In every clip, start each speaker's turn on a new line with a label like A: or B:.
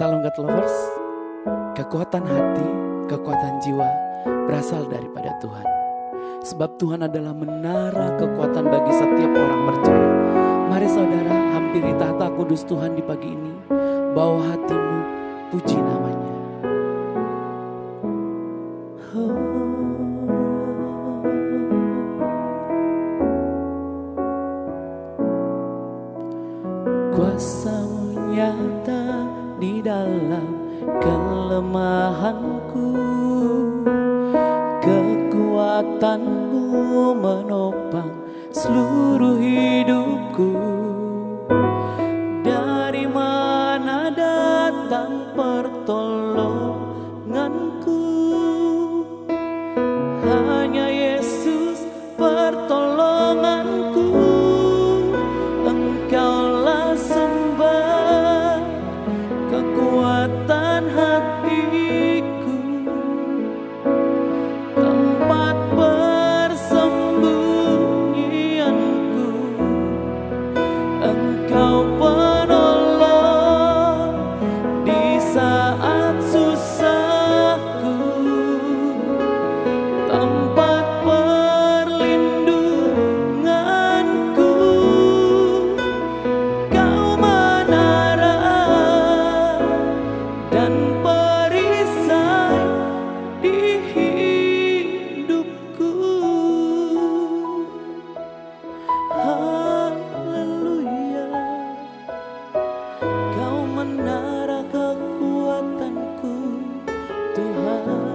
A: Salam God Lovers, kekuatan hati, kekuatan jiwa berasal daripada Tuhan. Sebab Tuhan adalah menara kekuatan bagi setiap orang percaya. Mari saudara, hampiri tahta kudus Tuhan di pagi ini. Bawa hatimu, puji namanya. Kuasa-Mu nyata di dalam kelemahanku, kekuatan-Mu menopang seluruh hidupku. Dari mana datang pertolonganku? Hanya Yesus pertolonganku. Engkaulah sumber kekuatan hatiku, tempat persembunyianku. Engkau penolong di saat susahku, tempat perlindunganku. Kau menara dan perisai di hidupku. Haleluya. Kau menara kekuatanku, Tuhan.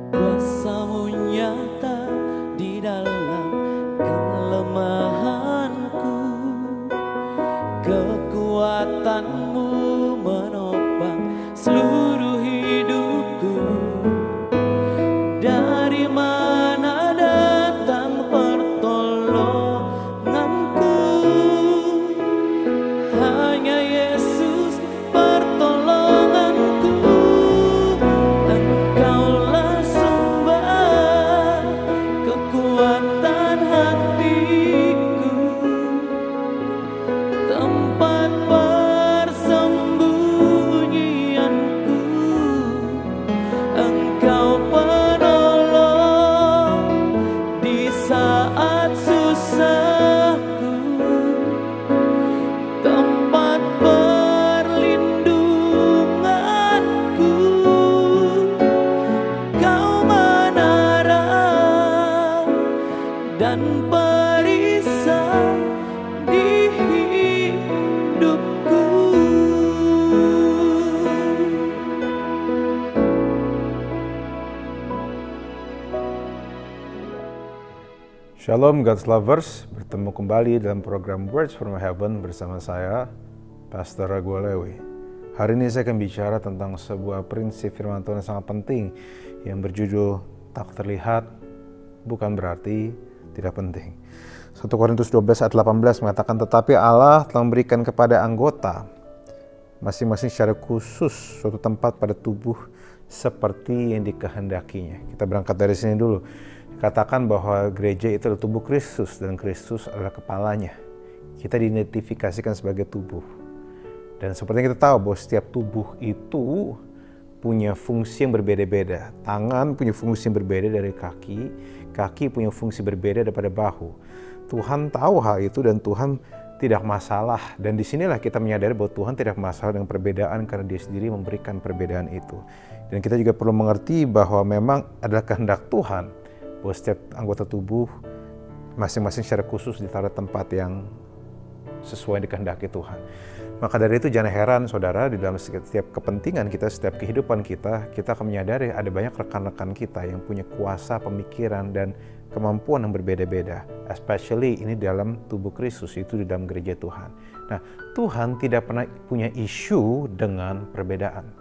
A: Kuasa-Mu nyata di dalam kelemahanku, kekuatan-Mu menopang seluruh hidupku. Dari mana datang pertolonganku? Hanya Yesus pertolonganku. Engkaulah sumber kekuatan hatiku, tempat persembunyianku. Engkau penolong di saat susahku, tempat perlindunganku. Kau menara dan perisai di hidupku.
B: Shalom God's Lovers, bertemu kembali dalam program Words from Heaven bersama saya, Pastor Ragu Lewi. Hari ini saya akan bicara tentang sebuah prinsip firman Tuhan yang sangat penting yang berjudul tak terlihat bukan berarti tidak penting. 1 Korintus 12 ayat 18 mengatakan, tetapi Allah telah memberikan kepada anggota masing-masing secara khusus suatu tempat pada tubuh seperti yang dikehendakinya. Kita berangkat dari sini dulu. Katakan bahwa gereja itu adalah tubuh Kristus dan Kristus adalah kepalanya. Kita diidentifikasikan sebagai tubuh. Dan seperti yang kita tahu bahwa setiap tubuh itu punya fungsi yang berbeda-beda. Tangan punya fungsi yang berbeda dari kaki, kaki punya fungsi berbeda daripada bahu. Tuhan tahu hal itu dan Tuhan tidak masalah. Dan disinilah kita menyadari bahwa Tuhan tidak masalah dengan perbedaan karena Dia sendiri memberikan perbedaan itu. Dan kita juga perlu mengerti bahwa memang adalah kehendak Tuhan bahwa setiap anggota tubuh masing-masing secara khusus ditaruh tempat yang sesuai dikehendaki Tuhan. Maka dari itu jangan heran saudara, di dalam setiap kepentingan kita, setiap kehidupan kita akan menyadari ada banyak rekan-rekan kita yang punya kuasa pemikiran dan kemampuan yang berbeda-beda. Especially ini dalam tubuh Kristus, itu di dalam gereja Tuhan. Nah, Tuhan tidak pernah punya isu dengan perbedaan.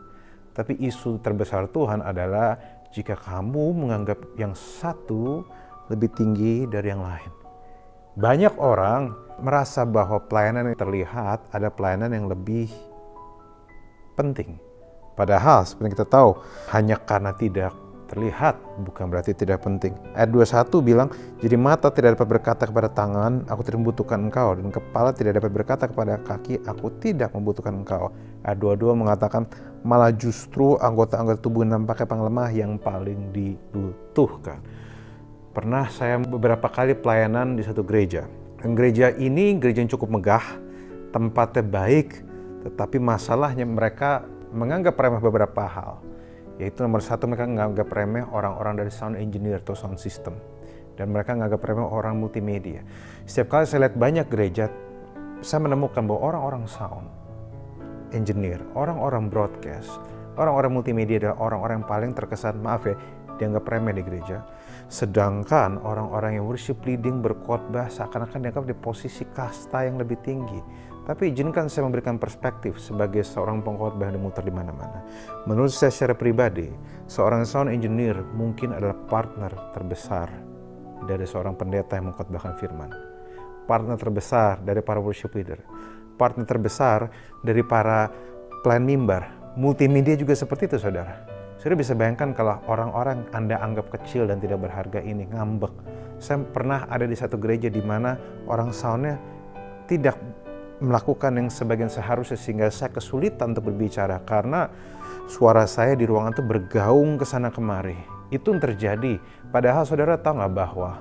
B: Tapi isu terbesar Tuhan adalah jika kamu menganggap yang satu lebih tinggi dari yang lain. Banyak orang merasa bahwa pelayanan yang terlihat ada pelayanan yang lebih penting. Padahal seperti kita tahu, hanya karena tidak terlihat bukan berarti tidak penting. Ayat 21 bilang, jadi mata tidak dapat berkata kepada tangan, aku tidak membutuhkan engkau, dan kepala tidak dapat berkata kepada kaki, aku tidak membutuhkan engkau. Ayat 22 mengatakan, malah justru anggota-anggota tubuh yang nampaknya paling lemah yang paling dibutuhkan. Pernah saya beberapa kali pelayanan di satu gereja. Dan gereja ini gereja yang cukup megah, tempatnya baik, tetapi masalahnya mereka menganggap remeh beberapa hal. Yaitu nomor satu, mereka menganggap remeh orang-orang dari sound engineer atau sound system. Dan mereka menganggap remeh orang multimedia. Setiap kali saya lihat banyak gereja, saya menemukan bahwa orang-orang sound engineer, orang-orang broadcast, orang-orang multimedia adalah orang-orang yang paling terkesan, maaf ya, dianggap remeh di gereja. Sedangkan orang-orang yang worship leading, berkhotbah, seakan-akan dianggap di posisi kasta yang lebih tinggi. Tapi izinkan saya memberikan perspektif sebagai seorang pengkhotbah yang dimuter di mana-mana. Menurut saya secara pribadi, seorang sound engineer mungkin adalah partner terbesar dari seorang pendeta yang mengkhotbahkan firman. Partner terbesar dari para worship leader. Partner terbesar dari para pelayan mimbar. Multimedia juga seperti itu, saudara. Saudara bisa bayangkan kalau orang-orang Anda anggap kecil dan tidak berharga ini ngambek. Saya pernah ada di satu gereja di mana orang soundnya tidak melakukan yang sebagian seharusnya, sehingga saya kesulitan untuk berbicara karena suara saya di ruangan itu bergaung ke sana kemari. Itu yang terjadi. Padahal saudara tahu nggak bahwa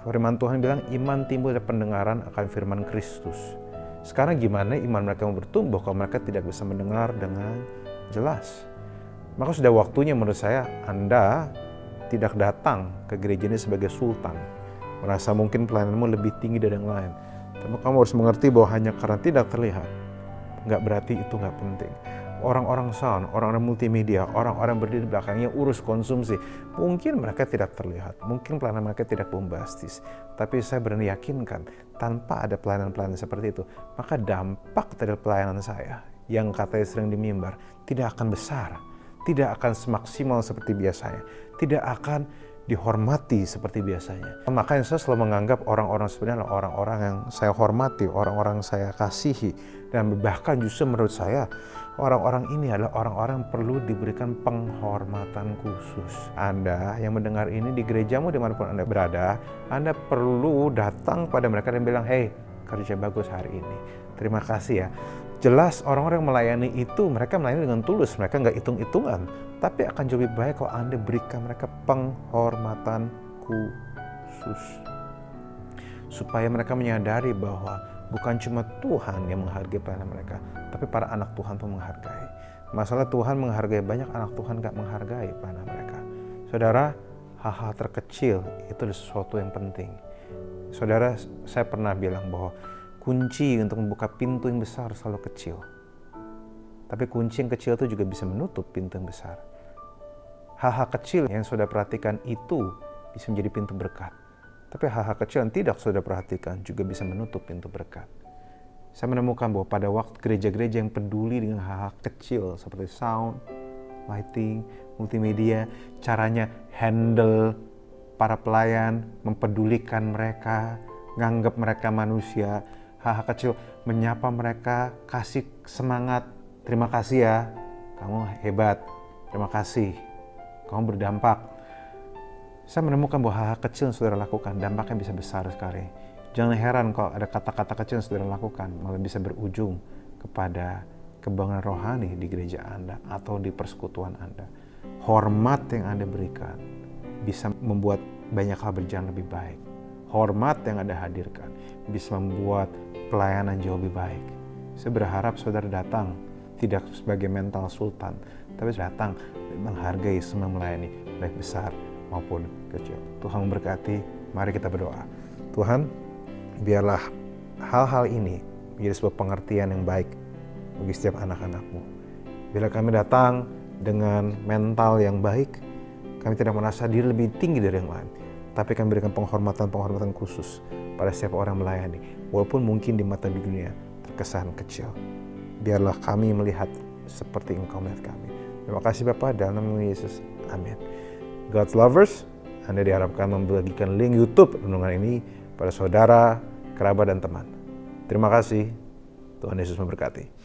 B: firman Tuhan bilang iman timbul dari pendengaran akan firman Kristus. Sekarang gimana iman mereka mau bertumbuh kalau mereka tidak bisa mendengar dengan jelas? Maka sudah waktunya menurut saya Anda tidak datang ke gereja ini sebagai sultan, merasa mungkin pelayananmu lebih tinggi dari yang lain. Tapi kamu harus mengerti bahwa hanya karena tidak terlihat, nggak berarti itu nggak penting. Orang-orang sound, orang-orang multimedia, orang-orang berdiri di belakangnya urus konsumsi. Mungkin mereka tidak terlihat, mungkin pelayanan mereka tidak bombastis. Tapi saya berani yakinkan, tanpa ada pelayanan-pelayanan seperti itu, maka dampak dari pelayanan saya, yang katanya sering di mimbar, tidak akan besar. Tidak akan semaksimal seperti biasanya. Tidak akan dihormati seperti biasanya. Makanya saya selalu menganggap orang-orang sebenarnya orang-orang yang saya hormati, orang-orang yang saya kasihi. Dan bahkan justru menurut saya, orang-orang ini adalah orang-orang yang perlu diberikan penghormatan khusus. Anda yang mendengar ini di gerejamu dimanapun Anda berada, Anda perlu datang pada mereka dan bilang, hey, kerja bagus hari ini. Terima kasih ya. Jelas orang-orang yang melayani itu, mereka melayani dengan tulus, mereka nggak hitung-hitungan. Tapi akan jauh lebih baik kalau Anda berikan mereka penghormatan khusus. Supaya mereka menyadari bahwa bukan cuma Tuhan yang menghargai pelayanan mereka, tapi para anak Tuhan pun menghargai. Masalah Tuhan menghargai, banyak anak Tuhan nggak menghargai pelayanan mereka. Saudara, hal-hal terkecil itu adalah sesuatu yang penting. Saudara, saya pernah bilang bahwa kunci untuk membuka pintu yang besar selalu kecil. Tapi kunci yang kecil itu juga bisa menutup pintu yang besar. Hal-hal kecil yang saudara perhatikan itu bisa menjadi pintu berkat. Tapi hal-hal kecil yang tidak saudara perhatikan juga bisa menutup pintu berkat. Saya menemukan bahwa pada waktu gereja-gereja yang peduli dengan hal-hal kecil seperti sound, lighting, multimedia, caranya handle para pelayan, mempedulikan mereka, nganggap mereka manusia, hal-hal kecil, menyapa mereka, kasih semangat, terima kasih ya, kamu hebat, terima kasih, kamu berdampak. Saya menemukan bahwa hal-hal kecil yang saudara lakukan, dampaknya bisa besar sekali. Jangan heran kalau ada kata-kata kecil yang saudara lakukan, malah bisa berujung kepada kebanggaan rohani di gereja Anda atau di persekutuan Anda. Hormat yang Anda berikan bisa membuat banyak hal berjalan lebih baik. Hormat yang Anda hadirkan bisa membuat pelayanan jauh lebih baik. Saya berharap saudara datang tidak sebagai mental sultan, tapi datang menghargai semua melayani, baik besar maupun kecil. Tuhan memberkati. Mari kita berdoa. Tuhan, biarlah hal-hal ini menjadi sebuah pengertian yang baik bagi setiap anak-anak-Mu. Bila kami datang dengan mental yang baik, kami tidak merasa diri lebih tinggi dari yang lain, tapi kami berikan penghormatan khusus pada setiap orang melayani, walaupun mungkin di mata dunia terkesan kecil. Biarlah kami melihat seperti Engkau melihat kami. Terima kasih Bapa, dalam nama Yesus. Amin. God's lovers, Anda diharapkan membagikan link YouTube renungan ini pada saudara, kerabat, dan teman. Terima kasih. Tuhan Yesus memberkati.